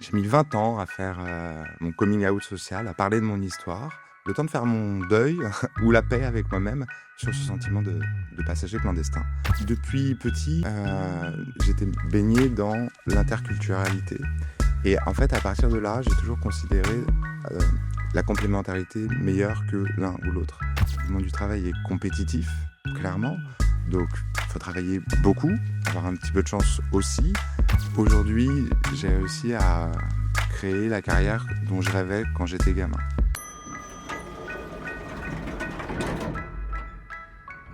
J'ai mis 20 ans à faire, mon coming out social, à parler de mon histoire, le temps de faire mon deuil ou la paix avec moi-même sur ce sentiment de passager clandestin. Depuis petit, j'étais baigné dans l'interculturalité et en fait, à partir de là, j'ai toujours considéré, heu, la complémentarité meilleure que l'un ou l'autre. Le monde du travail est compétitif, clairement, donc il faut travailler beaucoup, avoir un petit peu de chance aussi. Aujourd'hui, j'ai réussi à créer la carrière dont je rêvais quand j'étais gamin.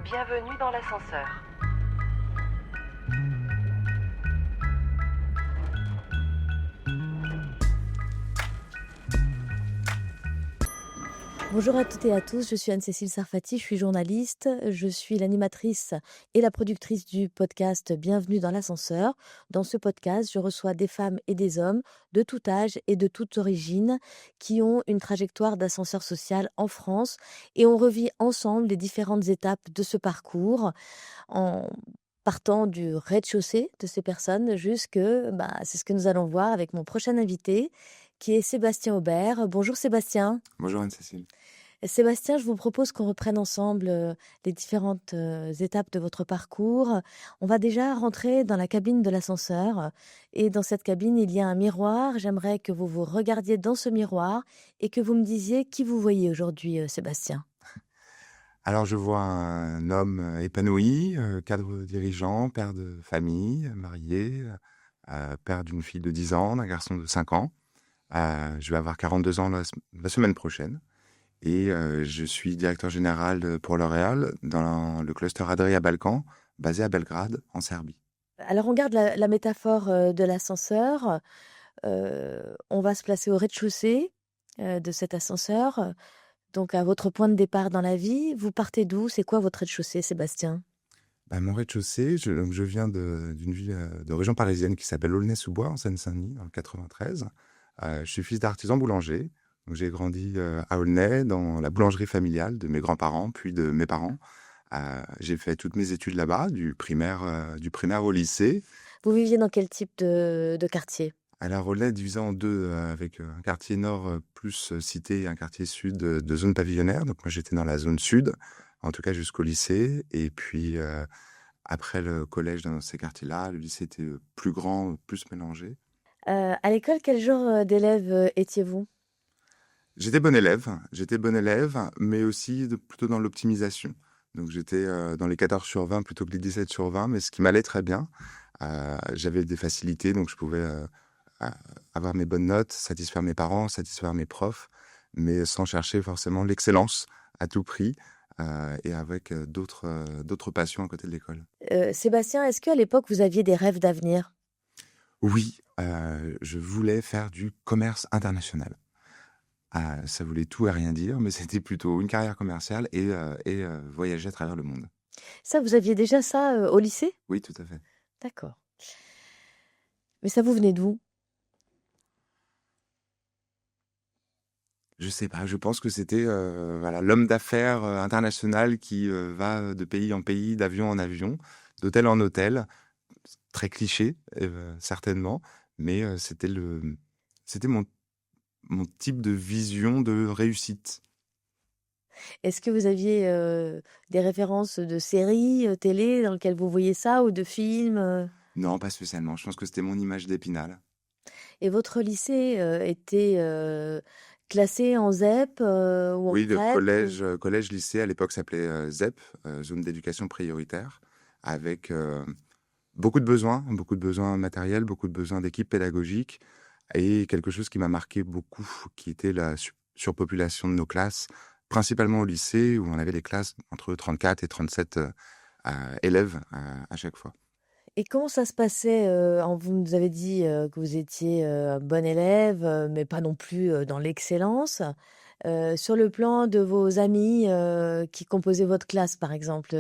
Bienvenue dans l'ascenseur. Bonjour à toutes et à tous, je suis Anne-Cécile Sarfati, je suis journaliste, je suis l'animatrice et la productrice du podcast Bienvenue dans l'ascenseur. Dans ce podcast, je reçois des femmes et des hommes de tout âge et de toute origine qui ont une trajectoire d'ascenseur social en France et on revit ensemble les différentes étapes de ce parcours en partant du rez-de-chaussée de ces personnes jusque, c'est ce que nous allons voir avec mon prochain invité qui est Sébastien Aubert. Bonjour Sébastien. Bonjour Anne-Cécile. Sébastien, je vous propose qu'on reprenne ensemble les différentes étapes de votre parcours. On va déjà rentrer dans la cabine de l'ascenseur. Et dans cette cabine, il y a un miroir. J'aimerais que vous vous regardiez dans ce miroir et que vous me disiez qui vous voyez aujourd'hui, Sébastien. Alors je vois un homme, épanoui, cadre dirigeant, père de famille, marié, père d'une fille de 10 ans, d'un garçon de 5 ans. Je vais avoir 42 ans la semaine prochaine et je suis directeur général, pour L'Oréal dans le cluster Adria-Balkans, basé à Belgrade, en Serbie. Alors on garde la métaphore de l'ascenseur. On va se placer au rez-de-chaussée de cet ascenseur. Donc à votre point de départ dans la vie, vous partez d'où? C'est quoi votre rez-de-chaussée, Sébastien? Bah, mon rez-de-chaussée, je viens d'une ville, de région parisienne qui s'appelle Aulnay-sous-Bois, en Seine-Saint-Denis, dans le 93. Je suis fils d'artisan boulanger, donc j'ai grandi, à Aulnay, dans la boulangerie familiale de mes grands-parents, puis de mes parents. J'ai fait toutes mes études là-bas, du primaire au lycée. Vous viviez dans quel type de quartier? Alors Aulnay est divisé en 2, avec, un quartier nord, plus, cité et un quartier sud, de zone pavillonnaire. Donc moi, j'étais dans la zone sud, en tout cas jusqu'au lycée et puis, après le collège dans ces quartiers-là, le lycée était, plus grand, plus mélangé. À l'école, quel genre, d'élève, étiez-vous? J'étais bon élève, mais aussi plutôt dans l'optimisation. Donc j'étais, dans les 14 sur 20 plutôt que les 17 sur 20, mais ce qui m'allait très bien. J'avais des facilités, donc je pouvais, a avoir mes bonnes notes, satisfaire mes parents, satisfaire mes profs, mais sans chercher forcément l'excellence à tout prix, et avec, d'autres passions à côté de l'école. Sébastien, est-ce qu'à l'époque, vous aviez des rêves d'avenir? Oui, je voulais faire du commerce international. Ça voulait tout et rien dire, mais c'était plutôt une carrière commerciale et voyager à travers le monde. Ça, vous aviez déjà ça, au lycée? Oui, tout à fait. D'accord. Mais ça vous venait d'où? Je sais pas, je pense que c'était, voilà, l'homme d'affaires, international qui, va de pays en pays, d'avion en avion, d'hôtel en hôtel. Très cliché, certainement, mais c'était mon type de vision de réussite. Est-ce que vous aviez, des références de séries, télé dans lesquelles vous voyiez ça ou de films? Non, pas spécialement, je pense que c'était mon image d'Épinal. Et votre lycée, était, classé en ZEP, ou en Oui, le REP ou? collège, lycée, à l'époque, s'appelait, ZEP, zone d'éducation prioritaire, avec, beaucoup de besoins matériels, beaucoup de besoins d'équipe pédagogique et quelque chose qui m'a marqué beaucoup, qui était la surpopulation de nos classes, principalement au lycée où on avait les classes entre 34 et 37, élèves, à chaque fois. Et comment ça se passait, vous nous avez dit, que vous étiez, bon élève, mais pas non plus, dans l'excellence. Sur le plan de vos amis, qui composaient votre classe, par exemple,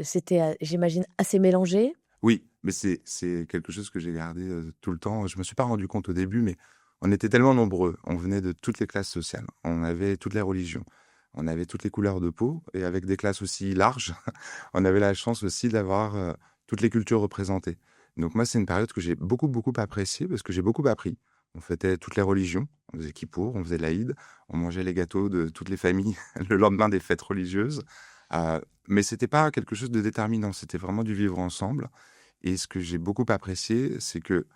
c'était, j'imagine assez mélangé? Oui, mais c'est quelque chose que j'ai gardé, tout le temps. Je me suis pas rendu compte au début, mais on était tellement nombreux. On venait de toutes les classes sociales. On avait toutes les religions. On avait toutes les couleurs de peau et avec des classes aussi larges, on avait la chance aussi d'avoir, toutes les cultures représentées. Donc moi, c'est une période que j'ai beaucoup, beaucoup appréciée parce que j'ai beaucoup appris. On fêtait toutes les religions, on faisait Kippour, on faisait l'Aïd, on mangeait les gâteaux de toutes les familles le lendemain des fêtes religieuses. Mais c'était pas quelque chose de déterminant, c'était vraiment du vivre ensemble. Et ce que j'ai beaucoup apprécié, c'est que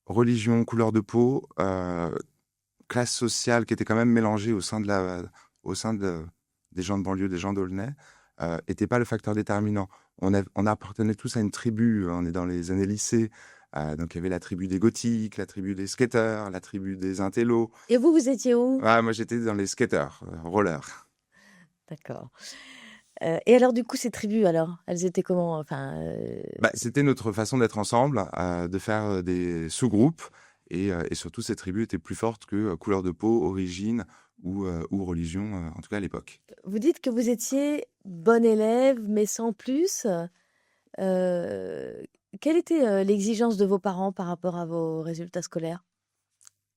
religion, couleur de peau, classe sociale qui était quand même mélangée au sein des gens de banlieue, des gens d'Aulnay, était pas le facteur déterminant. On appartenait tous à une tribu, on est dans les années lycée, donc il y avait la tribu des gothiques, la tribu des skateurs, la tribu des intellos. Et vous étiez où? Ah, moi j'étais dans les skateurs, rollers. D'accord. Et alors du coup, ces tribus alors, elles étaient comment? Enfin, Bah, c'était notre façon d'être ensemble, de faire des sous-groupes et surtout ces tribus étaient plus fortes que couleur de peau, origine ou religion, en tout cas à l'époque. vous dites que vous étiez bon élève, mais sans plus. Heu, Quelle était, l'exigence de vos parents par rapport à vos résultats scolaires?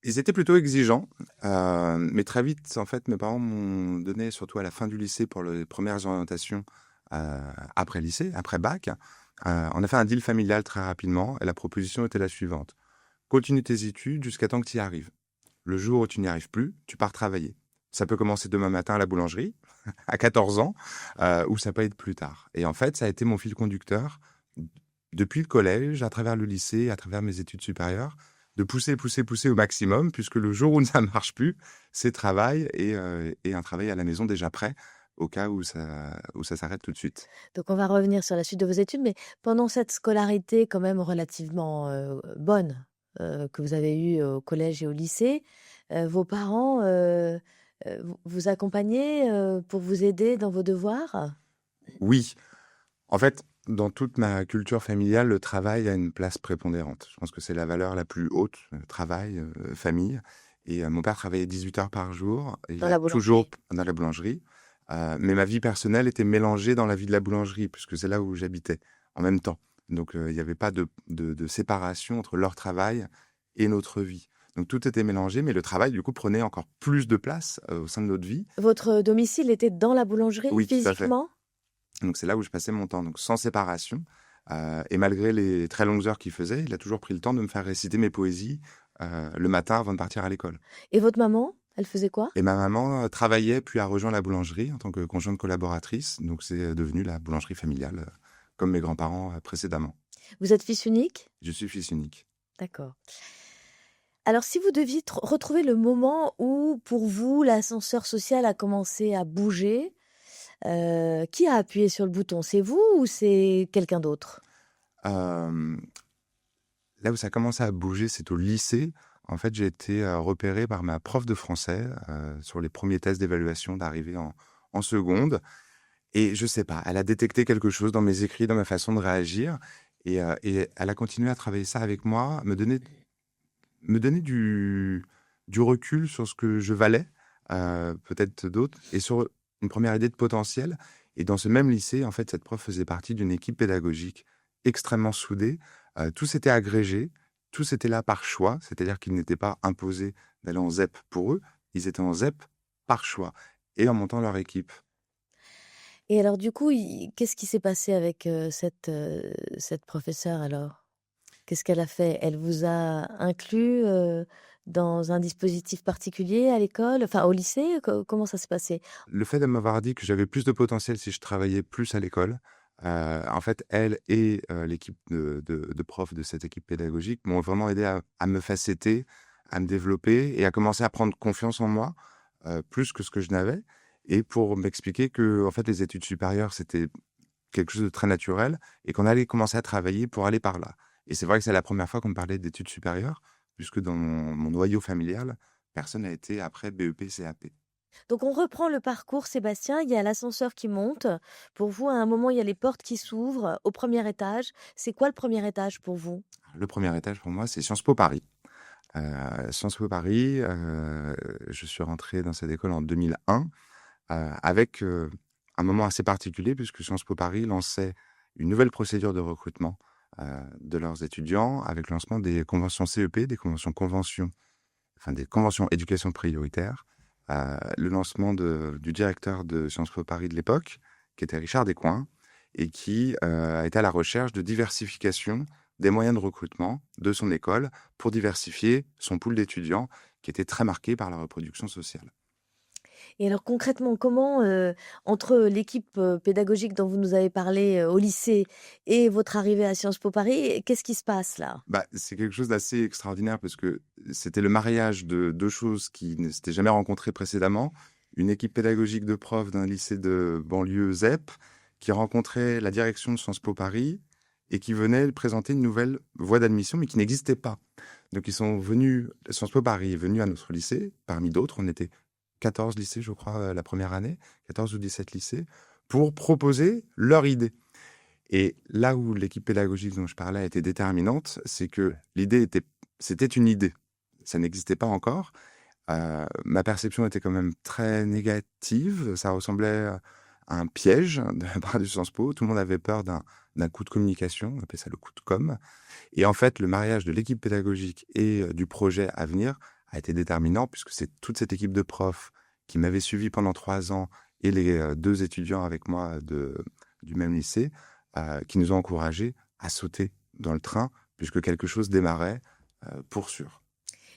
Ils étaient plutôt exigeants, mais très vite, en fait, mes parents m'ont donné, surtout à la fin du lycée, pour les premières orientations après lycée, après bac. On a fait un deal familial très rapidement et la proposition était la suivante. Continue tes études jusqu'à temps que tu y arrives. Le jour où tu n'y arrives plus, tu pars travailler. Ça peut commencer demain matin à la boulangerie, à 14 ans, ou ça peut être plus tard. Et en fait, ça a été mon fil conducteur depuis le collège, à travers le lycée, à travers mes études supérieures, de pousser, pousser, pousser au maximum, puisque le jour où ça ne marche plus, c'est travail et un travail à la maison déjà prêt, au cas où ça s'arrête tout de suite. Donc on va revenir sur la suite de vos études, mais pendant cette scolarité quand même relativement, bonne, que vous avez eue au collège et au lycée, vos parents, vous accompagnaient, pour vous aider dans vos devoirs? Oui, en fait, dans toute ma culture familiale, le travail a une place prépondérante. Je pense que c'est la valeur la plus haute, travail, famille. Et mon père travaillait 18 heures par jour. Et il Dans a la toujours boulangerie? dans la boulangerie. Mais ma vie personnelle était mélangée dans la vie de la boulangerie, puisque c'est là où j'habitais en même temps. Donc il n'y avait pas de séparation entre leur travail et notre vie. Donc tout était mélangé, mais le travail, du coup, prenait encore plus de place au sein de notre vie. Votre domicile était dans la boulangerie, Oui, tout à fait. physiquement? Donc c'est là où je passais mon temps, donc sans séparation. Et malgré les très longues heures qu'il faisait, il a toujours pris le temps de me faire réciter mes poésies le matin avant de partir à l'école. Et votre maman, elle faisait quoi? Et ma maman travaillait puis a rejoint la boulangerie en tant que conjointe collaboratrice. Donc c'est devenu la boulangerie familiale, comme mes grands-parents précédemment. Vous êtes fils unique? Je suis fils unique. D'accord. Alors si vous deviez retrouver le moment où, pour vous, l'ascenseur social a commencé à bouger, qui a appuyé sur le bouton? C'est vous ou c'est quelqu'un d'autre? Euh, Là où ça commençait à bouger, c'est au lycée. En fait, j'ai été repéré par ma prof de français sur les premiers tests d'évaluation d'arrivée en seconde. Et je sais pas, elle a détecté quelque chose dans mes écrits, dans ma façon de réagir, et elle a continué à travailler ça avec moi, me donner du recul sur ce que je valais, peut-être d'autres, et sur une première idée de potentiel. Et dans ce même lycée, en fait, cette prof faisait partie d'une équipe pédagogique extrêmement soudée. Tous étaient agrégés, tous étaient là par choix, c'est-à-dire qu'ils n'étaient pas imposés d'aller en ZEP pour eux, ils étaient en ZEP par choix et en montant leur équipe. Et alors du coup, qu'est-ce qui s'est passé avec cette professeure alors? Qu'est-ce qu'elle a fait? Elle vous a inclus dans un dispositif particulier à l'école, enfin au lycée? Comment ça s'est passé? Le fait de m'avoir dit que j'avais plus de potentiel si je travaillais plus à l'école, en fait, elle et l'équipe de profs de cette équipe pédagogique m'ont vraiment aidé à me facetter, à me développer et à commencer à prendre confiance en moi, plus que ce que je n'avais et pour m'expliquer que en fait, les études supérieures, c'était quelque chose de très naturel et qu'on allait commencer à travailler pour aller par là. Et c'est vrai que c'est la première fois qu'on me parlait d'études supérieures, puisque dans mon noyau familial, personne n'a été après BEP, CAP. Donc on reprend le parcours, Sébastien. Il y a l'ascenseur qui monte. Pour vous, à un moment, il y a les portes qui s'ouvrent au premier étage. C'est quoi le premier étage pour vous? Le premier étage pour moi, c'est Sciences Po Paris. Sciences Po Paris, je suis rentré dans cette école en 2001 avec un moment assez particulier puisque Sciences Po Paris lançait une nouvelle procédure de recrutement de leurs étudiants avec le lancement des conventions CEP, des conventions éducation prioritaire, le lancement du directeur de Sciences Po Paris de l'époque, qui était Richard Descoings, et qui était à la recherche de diversification des moyens de recrutement de son école pour diversifier son pool d'étudiants qui était très marqué par la reproduction sociale. Et alors concrètement, comment, entre l'équipe, pédagogique dont vous nous avez parlé, au lycée et votre arrivée à Sciences Po Paris, qu'est-ce qui se passe là? Bah, c'est quelque chose d'assez extraordinaire parce que c'était le mariage de 2 choses qui ne s'étaient jamais rencontrées précédemment. Une équipe pédagogique de profs d'un lycée de banlieue ZEP qui rencontrait la direction de Sciences Po Paris et qui venait présenter une nouvelle voie d'admission, mais qui n'existait pas. Donc ils sont venus, Sciences Po Paris est venu à notre lycée, parmi d'autres, on était 14 lycées, je crois, la première année, 14 ou 17 lycées, pour proposer leur idée. Et là où l'équipe pédagogique dont je parlais était déterminante, c'est que c'était une idée. Ça n'existait pas encore. Ma perception était quand même très négative. Ça ressemblait à un piège de la part du Sciences Po. Tout le monde avait peur d'un coup de communication, on appelait ça le coup de com'. Et en fait, le mariage de l'équipe pédagogique et du projet à venir a été déterminant puisque c'est toute cette équipe de profs qui m'avait suivi pendant 3 ans et les 2 étudiants avec moi du même lycée qui nous ont encouragés à sauter dans le train puisque quelque chose démarrait pour sûr.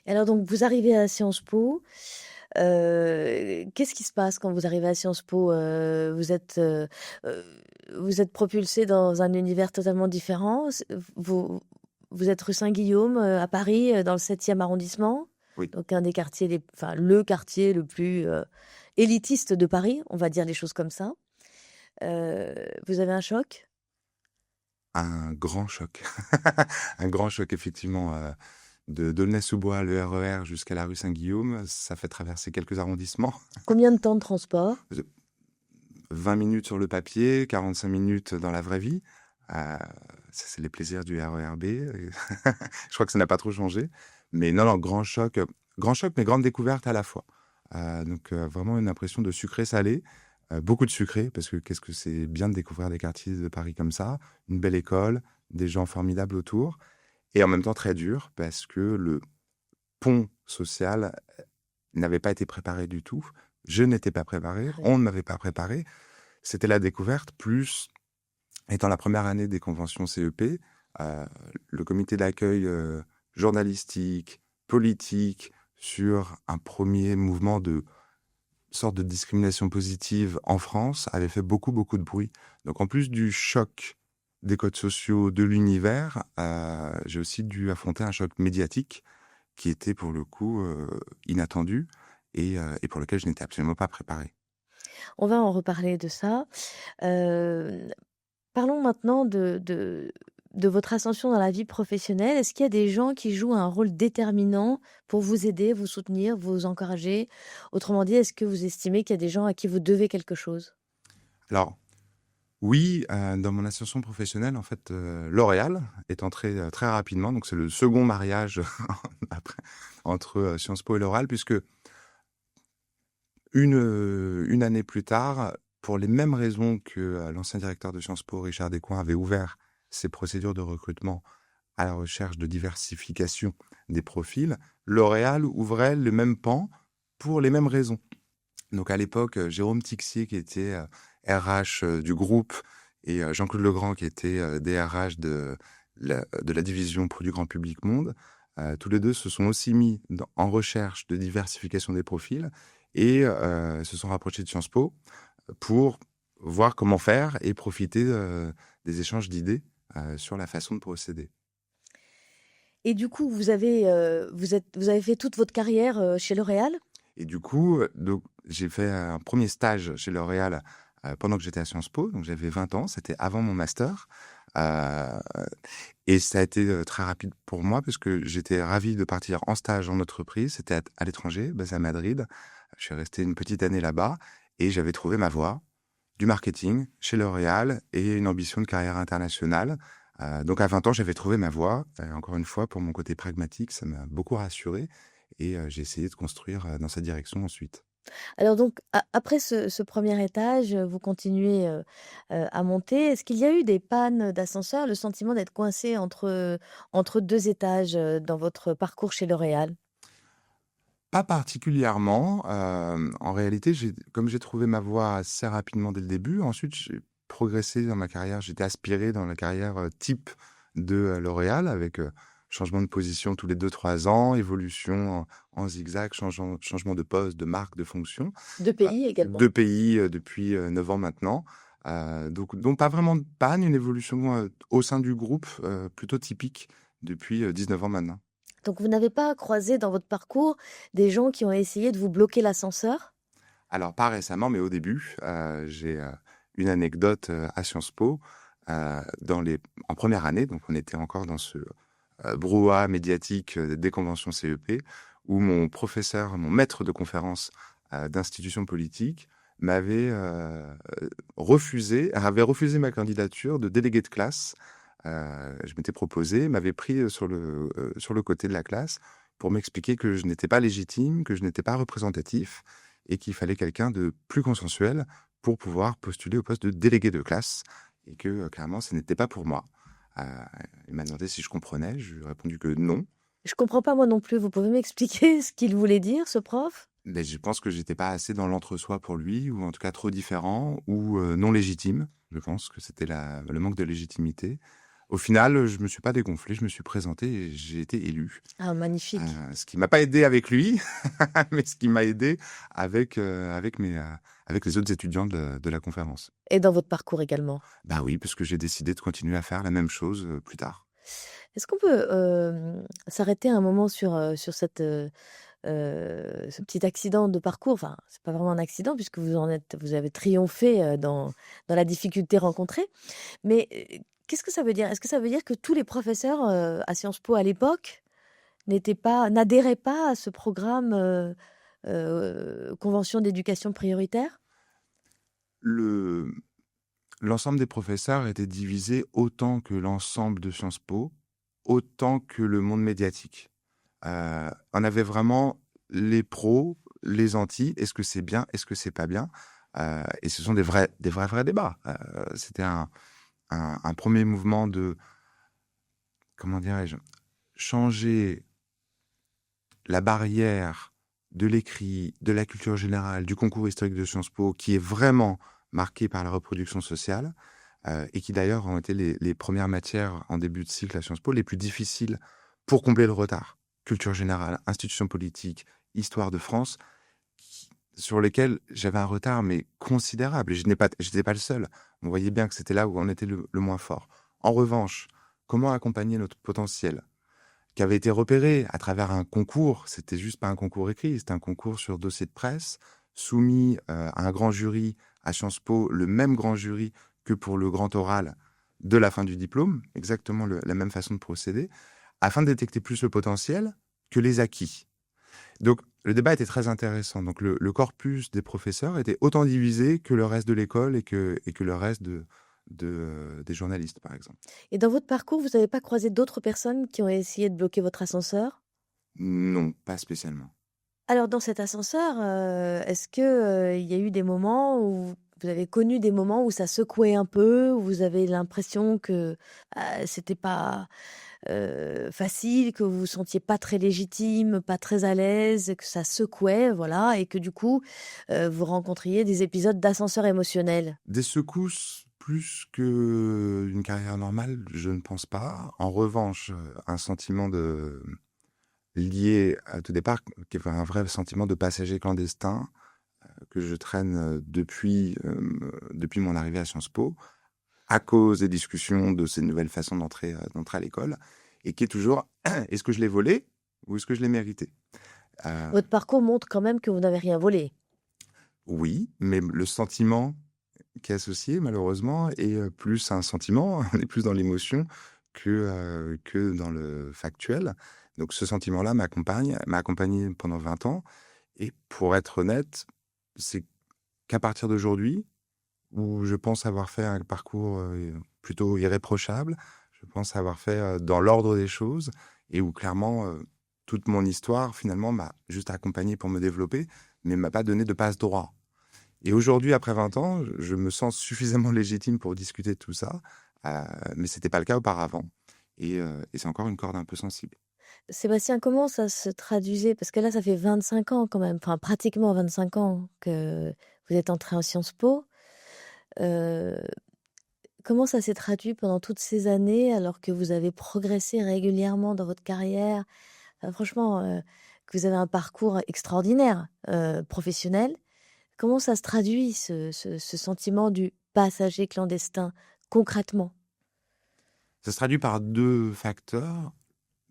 Et alors donc vous arrivez à Sciences Po, qu'est-ce qui se passe quand vous arrivez à Sciences Po? Heu, vous êtes propulsé dans un univers totalement différent. Vous vous êtes rue Saint-Guillaume, à Paris, dans le 7e arrondissement, Oui. donc un des quartiers enfin le quartier le plus, élitiste de Paris, on va dire les choses comme ça. Vous avez un choc? Un grand choc. Un grand choc effectivement, de D'aulnay-sous-Bois, le RER jusqu'à la rue Saint-Guillaume, ça fait traverser quelques arrondissements. Combien de temps de transport? 20 minutes sur le papier, 45 minutes dans la vraie vie. Ça, c'est les plaisirs du RER B. Je crois que ça n'a pas trop changé. Mais non, non, grand choc, mais grande découverte à la fois. Donc vraiment une impression de sucré-salé. Beaucoup de sucré, parce que qu'est-ce que c'est bien de découvrir des quartiers de Paris comme ça. Une belle école, des gens formidables autour. Et en même temps très dur, parce que le pont social n'avait pas été préparé du tout. Je n'étais pas préparé, on ne m'avait pas préparé. C'était la découverte, plus étant la première année des conventions CEP, le comité d'accueil journalistique, politique, sur un premier mouvement de sorte de discrimination positive en France, avait fait beaucoup, beaucoup de bruit. Donc en plus du choc des codes sociaux de l'univers, j'ai aussi dû affronter un choc médiatique qui était pour le coup inattendu et pour lequel je n'étais absolument pas préparé. On va en reparler de ça. Heu, Parlons maintenant de votre ascension dans la vie professionnelle. Est-ce qu'il y a des gens qui jouent un rôle déterminant pour vous aider, vous soutenir, vous encourager? Autrement dit, est-ce que vous estimez qu'il y a des gens à qui vous devez quelque chose? Alors oui, dans mon ascension professionnelle, en fait, L'Oréal est entré très rapidement. Donc c'est le second mariage après entre Sciences Po et L'Oréal, puisque une année plus tard, pour les mêmes raisons que l'ancien directeur de Sciences Po, Richard Descoings, avait ouvert ses procédures de recrutement à la recherche de diversification des profils, L'Oréal ouvrait le même pan pour les mêmes raisons. Donc à l'époque, Jérôme Tixier, qui était RH du groupe, et Jean-Claude Legrand, qui était DRH de la division produits grand public monde, tous les deux se sont aussi mis en recherche de diversification des profils et se sont rapprochés de Sciences Po pour voir comment faire et profiter des échanges d'idées sur la façon de procéder. Et du coup, vous avez fait toute votre carrière, chez L'Oréal? Et du coup, donc, j'ai fait un premier stage chez L'Oréal pendant que j'étais à Sciences Po, donc j'avais 20 ans, c'était avant mon master. Et ça a été très rapide pour moi parce que j'étais ravi de partir en stage en entreprise. C'était à l'étranger, basé à Madrid. Je suis resté une petite année là-bas et j'avais trouvé ma voie du marketing chez L'Oréal et une ambition de carrière internationale. Donc à 20 ans, j'avais trouvé ma voie. Encore une fois, pour mon côté pragmatique, ça m'a beaucoup rassuré et j'ai essayé de construire dans cette direction ensuite. Alors donc après ce 1er étage, vous continuez, à monter. Est-ce qu'il y a eu des pannes d'ascenseur, le sentiment d'être coincé entre 2 étages, dans votre parcours chez L'Oréal? Pas particulièrement. En réalité, comme j'ai trouvé ma voie assez rapidement dès le début, ensuite j'ai progressé dans ma carrière. J'étais aspiré dans la carrière type de L'Oréal, avec changement de position tous les 2-3 ans, évolution en zigzag, changement de poste, de marque, de fonction. De pays également. 2 pays depuis 9 ans maintenant. Donc pas vraiment de panne, une évolution au sein du groupe plutôt typique depuis 19 ans maintenant. Donc vous n'avez pas croisé dans votre parcours des gens qui ont essayé de vous bloquer l'ascenseur? Alors, pas récemment, mais au début, j'ai une anecdote à Sciences Po. En première année, donc on était encore dans ce brouhaha médiatique des conventions CEP, où mon professeur, mon maître de conférence d'institution politique, avait refusé ma candidature de délégué de classe. Je m'étais proposé, m'avait pris sur le côté de la classe pour m'expliquer que je n'étais pas légitime, que je n'étais pas représentatif, et qu'il fallait quelqu'un de plus consensuel pour pouvoir postuler au poste de délégué de classe, et que clairement, ce n'était pas pour moi. Il m'a demandé si je comprenais, je lui ai répondu que non. Je comprends pas moi non plus. Vous pouvez m'expliquer ce qu'il voulait dire, ce prof? Mais je pense que j'étais pas assez dans l'entre-soi pour lui, ou en tout cas trop différent, ou non légitime. Je pense que c'était le manque de légitimité. Au final, je me suis pas dégonflé, je me suis présenté et j'ai été élu. Ah, magnifique. Ce qui m'a pas aidé avec lui, mais ce qui m'a aidé avec les autres étudiants de la conférence. Et dans votre parcours également? Bah oui, parce que j'ai décidé de continuer à faire la même chose plus tard. Est-ce qu'on peut s'arrêter un moment sur ce petit accident de parcours? Enfin, c'est pas vraiment un accident puisque vous avez triomphé dans la difficulté rencontrée. Mais qu'est-ce que ça veut dire? Est-ce que ça veut dire que tous les professeurs à Sciences Po à l'époque n'adhéraient pas à ce programme convention d'éducation prioritaire? L'ensemble des professeurs était divisé autant que l'ensemble de Sciences Po, autant que le monde médiatique. On avait vraiment les pros, les anti. Est-ce que c'est bien? Est-ce que c'est pas bien? Et ce sont des vrais débats. C'était un premier mouvement de, comment dirais-je, changer la barrière de l'écrit, de la culture générale, du concours historique de Sciences Po, qui est vraiment marqué par la reproduction sociale, et qui d'ailleurs ont été les premières matières en début de cycle à Sciences Po, les plus difficiles pour combler le retard. Culture générale, institutions politiques, histoire de France, sur lesquels j'avais un retard mais considérable, et je n'étais pas le seul. On voyait bien que c'était là où on était le moins fort. En revanche, comment accompagner notre potentiel, qui avait été repéré à travers un concours? C'était juste pas un concours écrit, c'était un concours sur dossier de presse, soumis à un grand jury à Sciences Po, le même grand jury que pour le grand oral de la fin du diplôme, exactement la même façon de procéder, afin de détecter plus le potentiel que les acquis. Donc, le débat était très intéressant. Donc, le corpus des professeurs était autant divisé que le reste de l'école et que le reste des journalistes, par exemple. Et dans votre parcours, vous n'avez pas croisé d'autres personnes qui ont essayé de bloquer votre ascenseur? Non, pas spécialement. Alors dans cet ascenseur, est-ce que, il y a eu des moments où vous avez connu des moments où ça secouait un peu, où vous avez l'impression que, c'était pas, facile, que vous vous sentiez pas très légitime, pas très à l'aise, que ça secouait, voilà, et que du coup, vous rencontriez des épisodes d'ascenseur émotionnel? Des secousses plus qu'une carrière normale, je ne pense pas. En revanche, un sentiment lié à tout départ, qui est un vrai sentiment de passager clandestin, que je traîne depuis mon arrivée à Sciences Po, à cause des discussions de ces nouvelles façons d'entrer à l'école, et qui est toujours est-ce que je l'ai volé ou est-ce que je l'ai mérité? Votre parcours montre quand même que vous n'avez rien volé. Oui, mais le sentiment qui est associé, malheureusement, est plus un sentiment, on est plus dans l'émotion que dans le factuel. Donc ce sentiment-là m'a accompagné pendant 20 ans. Et pour être honnête, c'est qu'à partir d'aujourd'hui, où je pense avoir fait un parcours plutôt irréprochable, je pense avoir fait dans l'ordre des choses, et où clairement, toute mon histoire, finalement, m'a juste accompagné pour me développer, mais m'a pas donné de passe-droit. Et aujourd'hui, après 20 ans, je me sens suffisamment légitime pour discuter de tout ça, mais c'était pas le cas auparavant. Et c'est encore une corde un peu sensible. Sébastien, comment ça se traduisait? Parce que là, ça fait 25 ans quand même, enfin pratiquement 25 ans que vous êtes entré en Sciences Po. Heu, Comment ça s'est traduit pendant toutes ces années alors que vous avez progressé régulièrement dans votre carrière? Franchement, que vous avez un parcours extraordinaire, professionnel. Comment ça se traduit ce sentiment du passager clandestin concrètement? Ça se traduit par 2 facteurs.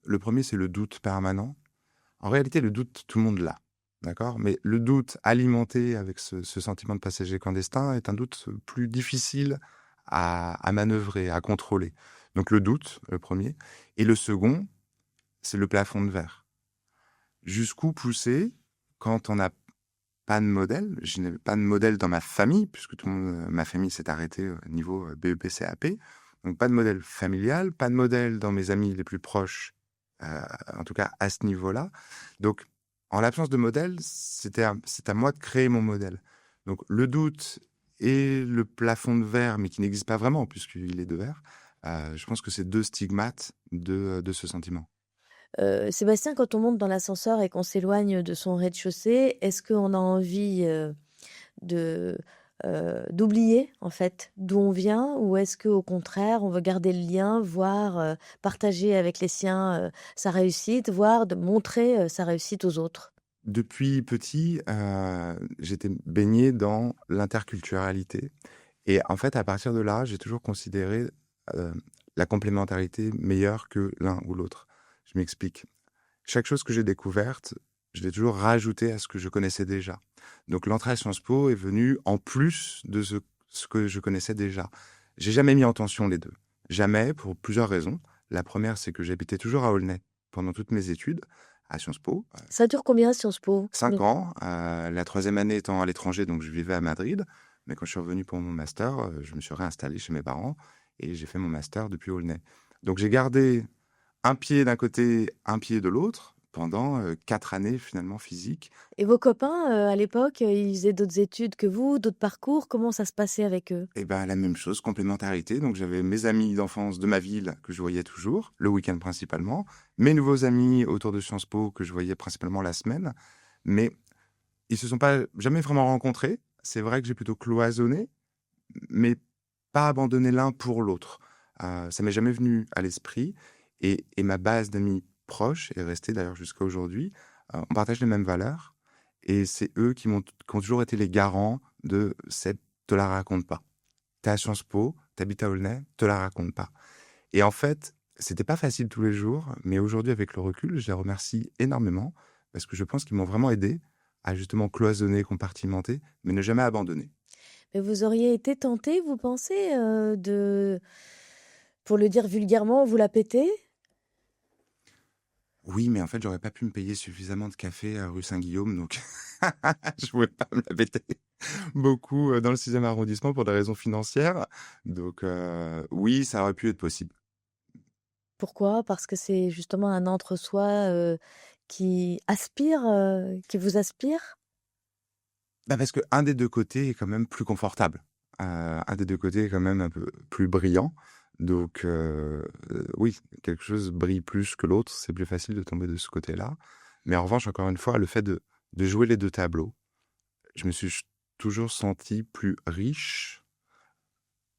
Le premier, c'est le doute permanent. En réalité, le doute, tout le monde l'a, d'accord? Mais le doute alimenté avec ce sentiment de passager clandestin est un doute plus difficile à manœuvrer, à contrôler. Donc le doute, le premier, et le second, c'est le plafond de verre. Jusqu'où pousser quand on n'a pas de modèle? Je n'ai pas de modèle dans ma famille, puisque tout le monde, ma famille s'est arrêtée au niveau BEP, CAP. Donc pas de modèle familial, pas de modèle dans mes amis les plus proches, en tout cas à ce niveau-là. Donc en l'absence de modèle, c'est à moi de créer mon modèle. Donc le doute et le plafond de verre, mais qui n'existe pas vraiment puisqu'il est de verre, je pense que c'est 2 stigmates de ce sentiment. Sébastien, quand on monte dans l'ascenseur et qu'on s'éloigne de son rez-de-chaussée, est-ce qu'on a envie, de, d'oublier, en fait, d'où on vient? Ou est-ce qu'au contraire, on veut garder le lien, voire, partager avec les siens, sa réussite, voire de montrer, sa réussite aux autres? Depuis petit, j'étais baigné dans l'interculturalité et en fait, à partir de là, j'ai toujours considéré, heu, la complémentarité meilleure que l'un ou l'autre. Je m'explique. Chaque chose que j'ai découverte, je l'ai toujours rajoutée à ce que je connaissais déjà. Donc l'entrée à Sciences Po est venue en plus de ce que je connaissais déjà. J'ai jamais mis en tension les 2. Jamais, pour plusieurs raisons. La première, c'est que j'habitais toujours à Aulnay pendant toutes mes études à Sciences Po. Ça dure combien Sciences Po? 5 ans, la 3e année étant à l'étranger, donc je vivais à Madrid. Mais quand je suis revenu pour mon master, je me suis réinstallé chez mes parents et j'ai fait mon master depuis Aulnay. Donc j'ai gardé un pied d'un côté, un pied de l'autre pendant 4 années finalement physiques. Et vos copains, à l'époque, ils faisaient d'autres études que vous, d'autres parcours? Comment ça se passait avec eux? Et ben la même chose, complémentarité. Donc j'avais mes amis d'enfance de ma ville que je voyais toujours, le week-end principalement, mes nouveaux amis autour de Sciences Po que je voyais principalement la semaine, mais ils se sont pas jamais vraiment rencontrés. C'est vrai que j'ai plutôt cloisonné, mais pas abandonné l'un pour l'autre. Ça m'est jamais venu à l'esprit et ma base d'amis proches est restée d'ailleurs jusqu'à aujourd'hui. On partage les mêmes valeurs et c'est eux qui ont toujours été les garants de cette te la raconte pas. T'es à Sciences Po, t'habites à Aulnay, te la raconte pas. Et en fait, c'était pas facile tous les jours, mais aujourd'hui, avec le recul, je les remercie énormément parce que je pense qu'ils m'ont vraiment aidé à justement cloisonner, compartimenter, mais ne jamais abandonner. Mais vous auriez été tenté, vous pensez, de pour le dire vulgairement, vous la péter? Oui, mais en fait, j'aurais pas pu me payer suffisamment de café rue Saint-Guillaume, donc je pouvais pas me la péter beaucoup dans le 6e arrondissement pour des raisons financières. Donc oui, ça aurait pu être possible. Pourquoi? Parce que c'est justement un entre-soi, qui aspire, qui vous aspire? Bah, parce qu'un des 2 côtés est quand même plus confortable. Un des 2 côtés est quand même un peu plus brillant. Donc oui, quelque chose brille plus que l'autre, c'est plus facile de tomber de ce côté-là. Mais en revanche, encore une fois, le fait de jouer les 2 tableaux, je me suis toujours senti plus riche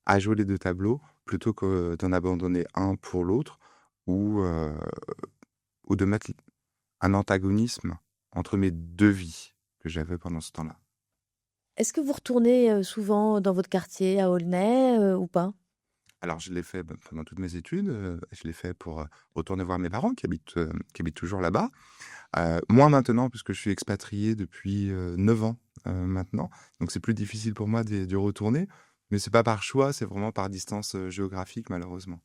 à jouer les 2 tableaux plutôt que d'en abandonner un pour l'autre ou ou de mettre un antagonisme entre mes 2 vies que j'avais pendant ce temps-là. Est-ce que vous retournez, souvent dans votre quartier à Aulnay, ou pas? Alors je l'ai fait, pendant toutes mes études, je l'ai fait pour, retourner voir mes parents qui habitent toujours là-bas. Moins maintenant puisque je suis expatrié depuis, 9 ans, maintenant. Donc c'est plus difficile pour moi d'y retourner, mais c'est pas par choix, c'est vraiment par distance, géographique malheureusement.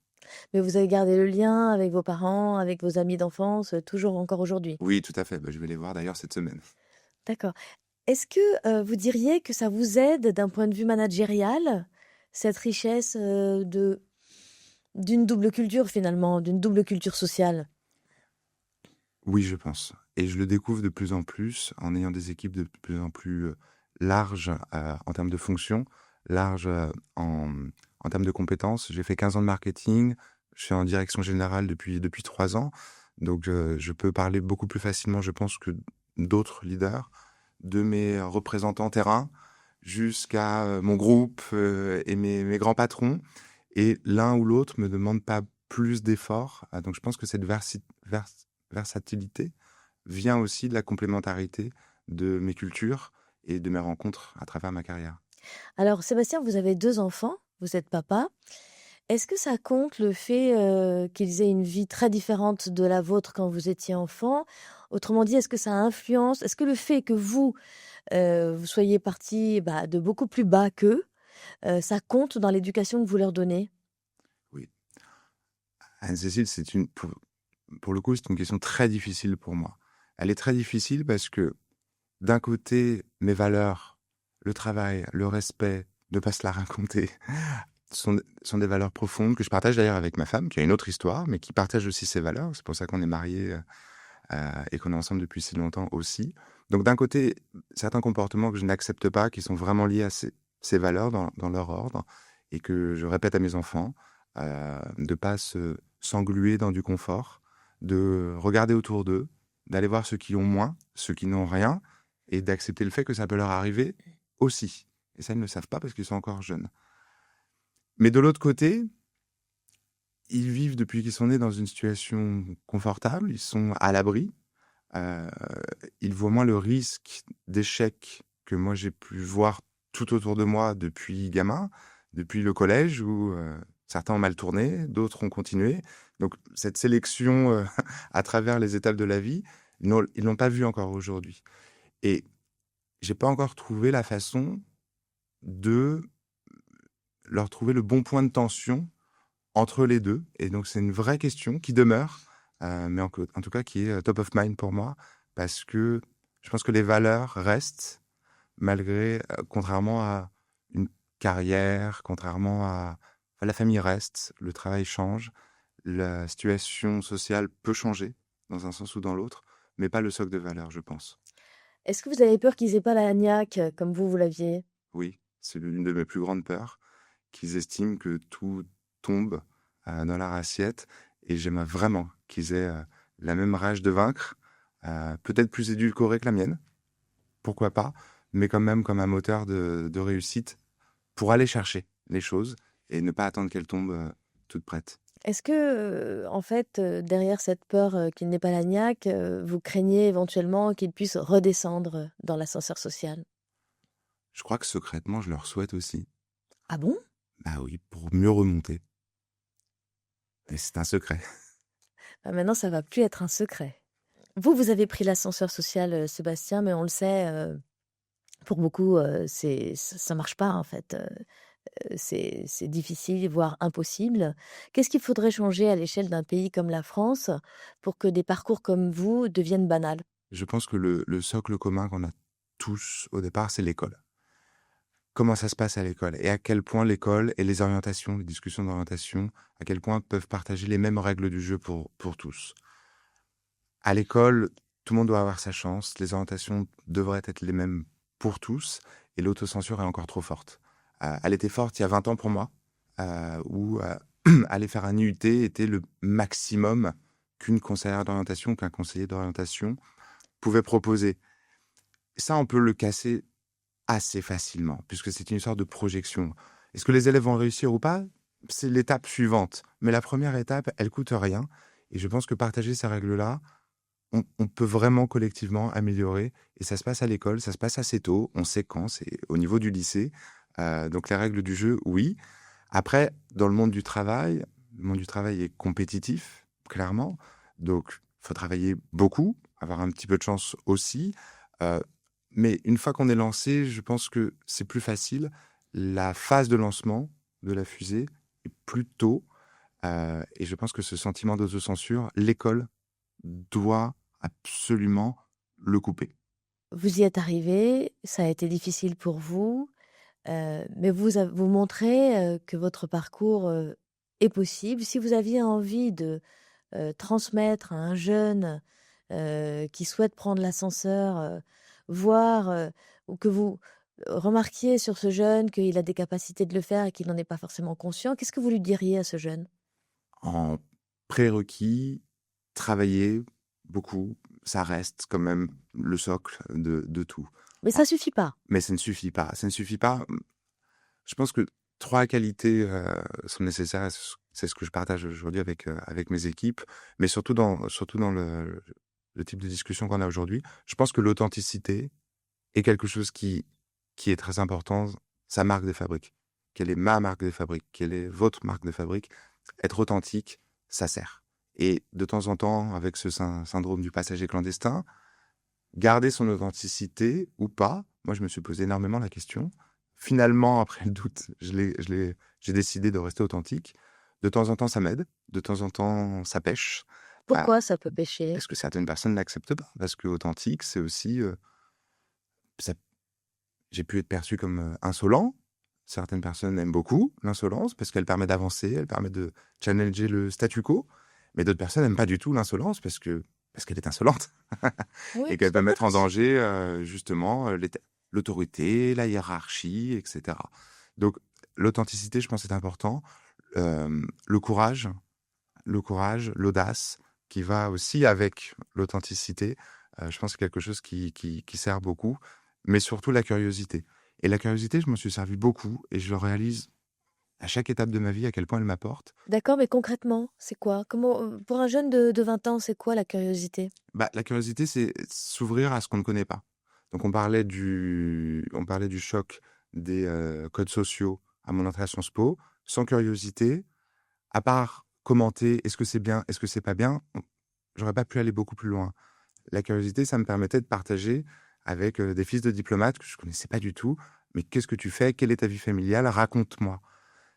Mais vous avez gardé le lien avec vos parents, avec vos amis d'enfance, toujours encore aujourd'hui? Oui, tout à fait, bah, je vais les voir d'ailleurs cette semaine. D'accord. Est-ce que, vous diriez que ça vous aide d'un point de vue managérial, cette richesse, d'une double culture finalement, d'une double culture sociale? Oui, je pense et je le découvre de plus en plus en ayant des équipes de plus en plus, larges, en termes de fonctions, larges, en termes de compétences. J'ai fait 15 ans de marketing, je suis en direction générale depuis 3 ans, donc je peux parler beaucoup plus facilement, je pense, que d'autres leaders, de mes représentants terrain jusqu'à, mon groupe, et mes grands patrons Et l'un ou l'autre me demande pas plus d'efforts. Donc je pense que cette versatilité vient aussi de la complémentarité de mes cultures et de mes rencontres à travers ma carrière. Alors, Sébastien, vous avez 2 enfants, vous êtes papa. Est-ce que ça compte le fait, qu'ils aient une vie très différente de la vôtre quand vous étiez enfant? Autrement dit, est-ce que le fait que vous soyez partis, bah, de beaucoup plus bas qu'eux, ça compte dans l'éducation que vous leur donnez? Oui. Anne-Cécile, pour le coup, c'est une question très difficile pour moi. Elle est très difficile parce que d'un côté, mes valeurs, le travail, le respect, ne pas se la raconter, sont des valeurs profondes que je partage d'ailleurs avec ma femme, qui a une autre histoire, mais qui partage aussi ses valeurs. C'est pour ça qu'on est mariés et qu'on est ensemble depuis si longtemps aussi. Donc d'un côté, certains comportements que je n'accepte pas, qui sont vraiment liés à ces valeurs dans leur ordre, et que je répète à mes enfants, de ne pas s'engluer dans du confort, de regarder autour d'eux, d'aller voir ceux qui ont moins, ceux qui n'ont rien, et d'accepter le fait que ça peut leur arriver aussi. Et ça, ils ne le savent pas parce qu'ils sont encore jeunes. Mais de l'autre côté, ils vivent depuis qu'ils sont nés dans une situation confortable, ils sont à l'abri, euh, ils voient moins le risque d'échec que moi j'ai pu voir tout autour de moi depuis gamin, depuis le collège où certains ont mal tourné, d'autres ont continué. Donc cette sélection à travers les étapes de la vie, ils l'ont pas vu encore aujourd'hui. Et j'ai pas encore trouvé la façon de leur trouver le bon point de tension entre les deux. Et donc, c'est une vraie question qui demeure, mais en tout cas qui est top of mind pour moi, parce que je pense que les valeurs restent, contrairement à une carrière, contrairement à... Enfin, la famille reste, le travail change, la situation sociale peut changer, dans un sens ou dans l'autre, mais pas le socle de valeurs, je pense. Est-ce que vous avez peur qu'ils aient pas la niaque, comme vous l'aviez? Oui, c'est l'une de mes plus grandes peurs, qu'ils estiment que tout tombe dans leur assiette. Et j'aimerais vraiment qu'ils aient la même rage de vaincre, peut-être plus édulcorée que la mienne, pourquoi pas, mais quand même comme un moteur de réussite pour aller chercher les choses et ne pas attendre qu'elles tombent toutes prêtes. Est-ce que, en fait, derrière cette peur, qu'il n'ait pas la niaque, vous craignez éventuellement qu'il puisse redescendre dans l'ascenseur social? Je crois que secrètement, je leur souhaite aussi. Ah bon? Bah oui, pour mieux remonter. Mais c'est un secret. Bah, maintenant ça va plus être un secret. Vous avez pris l'ascenseur social, Sébastien, mais on le sait, pour beaucoup, ça marche pas en fait, c'est difficile, voire impossible. Qu'est-ce qu'il faudrait changer à l'échelle d'un pays comme la France pour que des parcours comme vous deviennent banals? Je pense que le socle commun qu'on a tous au départ, c'est l'école. Comment ça se passe à l'école et à quel point l'école et les orientations, les discussions d'orientation, à quel point peuvent partager les mêmes règles du jeu pour tous. À l'école, tout le monde doit avoir sa chance, les orientations devraient être les mêmes pour tous et l'autocensure est encore trop forte. Elle était forte il y a 20 ans pour moi, où aller faire un IUT était le maximum qu'une conseillère d'orientation, qu'un conseiller d'orientation pouvait proposer. Ça, on peut le casser assez facilement, puisque c'est une histoire de projection. Est-ce que les élèves vont réussir ou pas? C'est l'étape suivante. Mais la première étape, elle coûte rien. Et je pense que partager ces règles-là, on peut vraiment collectivement améliorer. Et ça se passe à l'école, ça se passe assez tôt. On sait quand, c'est au niveau du lycée. Donc les règles du jeu, oui. Après, dans le monde du travail est compétitif, clairement. Donc, il faut travailler beaucoup, avoir un petit peu de chance aussi. Euh, mais une fois qu'on est lancé, je pense que c'est plus facile. La phase de lancement de la fusée est plus tôt. Et je pense que ce sentiment d'autocensure, l'école doit absolument le couper. Vous y êtes arrivé, ça a été difficile pour vous, mais vous montrez, que votre parcours, est possible. Si vous aviez envie de, transmettre à un jeune, qui souhaite prendre l'ascenseur, voir, ou que vous remarquiez sur ce jeune qu'il a des capacités de le faire et qu'il n'en est pas forcément conscient, qu'est-ce que vous lui diriez à ce jeune? En prérequis, travailler beaucoup, ça reste quand même le socle de tout. Mais ça suffit pas. Mais ça ne suffit pas. Ça ne suffit pas. Je pense que 3 qualités sont nécessaires. C'est ce que je partage aujourd'hui avec mes équipes, mais surtout dans le type de discussion qu'on a aujourd'hui. Je pense que l'authenticité est quelque chose qui est très important. Sa marque de fabrique. Quelle est ma marque de fabrique? Quelle est votre marque de fabrique? Être authentique, ça sert. Et de temps en temps, avec ce syndrome du passager clandestin, garder son authenticité ou pas, moi je me suis posé énormément la question. Finalement, après le doute, j'ai décidé de rester authentique. De temps en temps, ça m'aide. De temps en temps, ça pêche. Ah, Pourquoi ça peut pêcher? parce que certaines personnes n'acceptent pas. Parce que authentique, c'est aussi... ça- j'ai pu être perçu comme insolent. Certaines personnes aiment beaucoup l'insolence parce qu'elle permet d'avancer, elle permet de challenger le statu quo. Mais d'autres personnes n'aiment pas du tout l'insolence parce qu'elle est insolente Oui, et qu'elle tout peut à fait. mettre en danger justement l'autorité, la hiérarchie, etc. Donc l'authenticité, je pense, est important. Le courage, l'audace, qui va aussi avec l'authenticité, je pense que c'est quelque chose qui sert beaucoup, mais surtout la curiosité. Et la curiosité, je m'en suis servi beaucoup et je le réalise à chaque étape de ma vie à quel point elle m'apporte. D'accord, mais concrètement, c'est quoi? Comment, pour un jeune de 20 ans, c'est quoi la curiosité? Bah, la curiosité, c'est s'ouvrir à ce qu'on ne connaît pas. Donc on parlait du choc des codes sociaux à mon entrée à Sciences Po. Sans curiosité, à part commenter est-ce que c'est bien, est-ce que c'est pas bien, j'aurais pas pu aller beaucoup plus loin. La curiosité, ça me permettait de partager avec des fils de diplomates que je connaissais pas du tout. Mais qu'est-ce que tu fais? Quelle est ta vie familiale? Raconte-moi.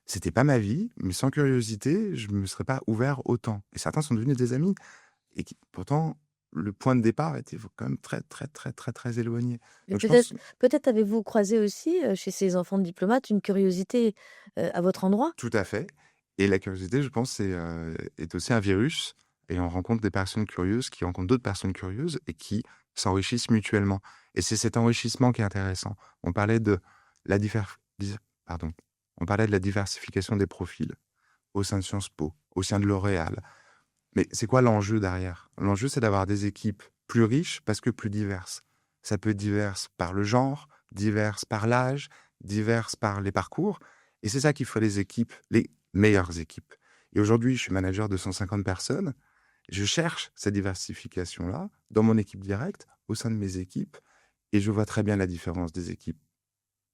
C'était pas ma vie, mais sans curiosité, je me serais pas ouvert autant. Et certains sont devenus des amis. Et pourtant, le point de départ était quand même très, très, très, très, très éloigné. Mais Donc je peut-être pense, peut-être avez-vous croisé aussi, chez ces enfants de diplomates, une curiosité, à votre endroit? tout à fait. Et la curiosité, je pense, est aussi un virus. Et on rencontre des personnes curieuses qui rencontrent d'autres personnes curieuses et qui s'enrichissent mutuellement. Et c'est cet enrichissement qui est intéressant. On parlait de la pardon. On parlait de la diversification des profils au sein de Sciences Po, au sein de L'Oréal. Mais c'est quoi l'enjeu derrière? L'enjeu, c'est d'avoir des équipes plus riches parce que plus diverses. Ça peut être diverse par le genre, diverse par l'âge, diverse par les parcours. Et c'est ça qui fait les équipes, les meilleures équipes. Et aujourd'hui, je suis manager de 150 personnes. Je cherche cette diversification-là dans mon équipe directe, au sein de mes équipes. Et je vois très bien la différence des équipes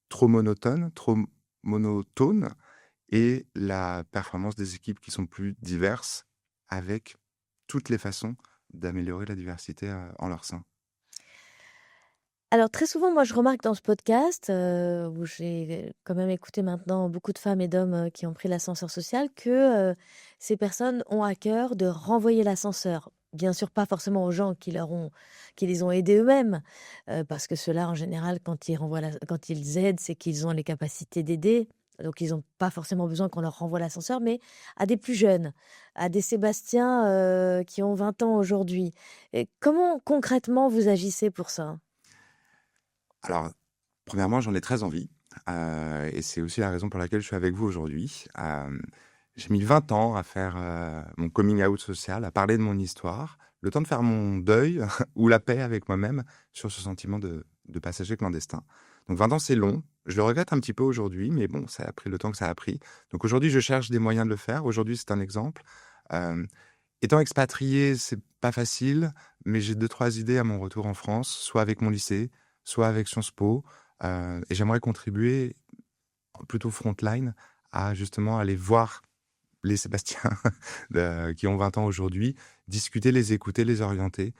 trop monotones, et la performance des équipes qui sont plus diverses avec toutes les façons d'améliorer la diversité en leur sein. Alors très souvent, moi, je remarque dans ce podcast, où j'ai quand même écouté maintenant beaucoup de femmes et d'hommes, qui ont pris l'ascenseur social, que, ces personnes ont à cœur de renvoyer l'ascenseur. Bien sûr, pas forcément aux gens qui les ont aidés eux-mêmes, parce que ceux-là, en général, quand ils aident, c'est qu'ils ont les capacités d'aider, donc ils ont pas forcément besoin qu'on leur renvoie l'ascenseur, mais à des plus jeunes, à des Sébastien, qui ont 20 ans aujourd'hui. Et comment concrètement vous agissez pour ça? Alors, premièrement, j'en ai très envie, et c'est aussi la raison pour laquelle je suis avec vous aujourd'hui. J'ai mis 20 ans à faire mon coming out social, à parler de mon histoire, le temps de faire mon deuil ou la paix avec moi-même sur ce sentiment de passager clandestin. Donc 20 ans, c'est long. Je le regrette un petit peu aujourd'hui, mais bon, ça a pris le temps que ça a pris. Donc aujourd'hui, je cherche des moyens de le faire. Aujourd'hui, c'est un exemple. Euh, Étant expatrié, c'est pas facile, mais j'ai 2-3 idées à mon retour en France, soit avec mon lycée, soit avec Sciences Po, et j'aimerais contribuer plutôt frontline à justement aller voir les Sébastiens qui ont 20 ans aujourd'hui, discuter, les écouter, les orienter,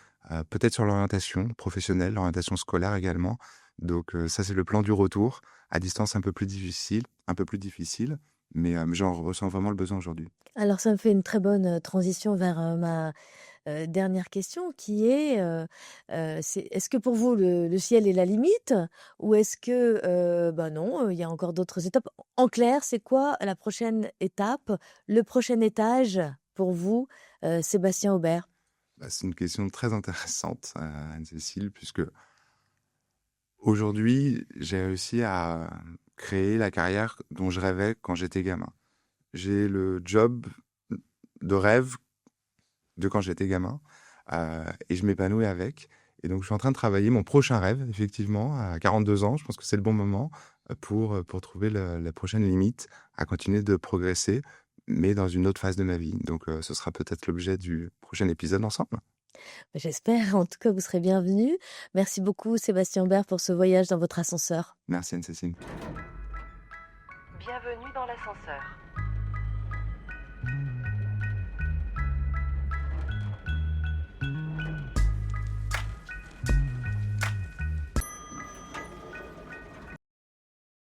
peut-être sur l'orientation professionnelle, l'orientation scolaire également. Donc ça, c'est le plan du retour, à distance un peu plus difficile, mais j'en ressens vraiment le besoin aujourd'hui. Alors ça me fait une très bonne, transition vers, ma, dernière question qui est, c'est est-ce que pour vous le ciel est la limite? Ou est-ce que, bah, non, il y a encore d'autres étapes? En clair, c'est quoi la prochaine étape, le prochain étage pour vous, Sébastien Aubert? Bah, c'est une question très intéressante, Anne-Cécile, puisque aujourd'hui, j'ai réussi à créer la carrière dont je rêvais quand j'étais gamin. J'ai le job de rêve de quand j'étais gamin, et je m'épanouis avec. Et donc, je suis en train de travailler mon prochain rêve, effectivement, à 42 ans. Je pense que c'est le bon moment pour trouver la prochaine limite, à continuer de progresser, mais dans une autre phase de ma vie. Donc, ce sera peut-être l'objet du prochain épisode ensemble. J'espère, en tout cas, vous serez bienvenue. Merci beaucoup, Sébastien Aubert, pour ce voyage dans votre ascenseur. Merci Anne-Cécile. Bienvenue dans l'ascenseur.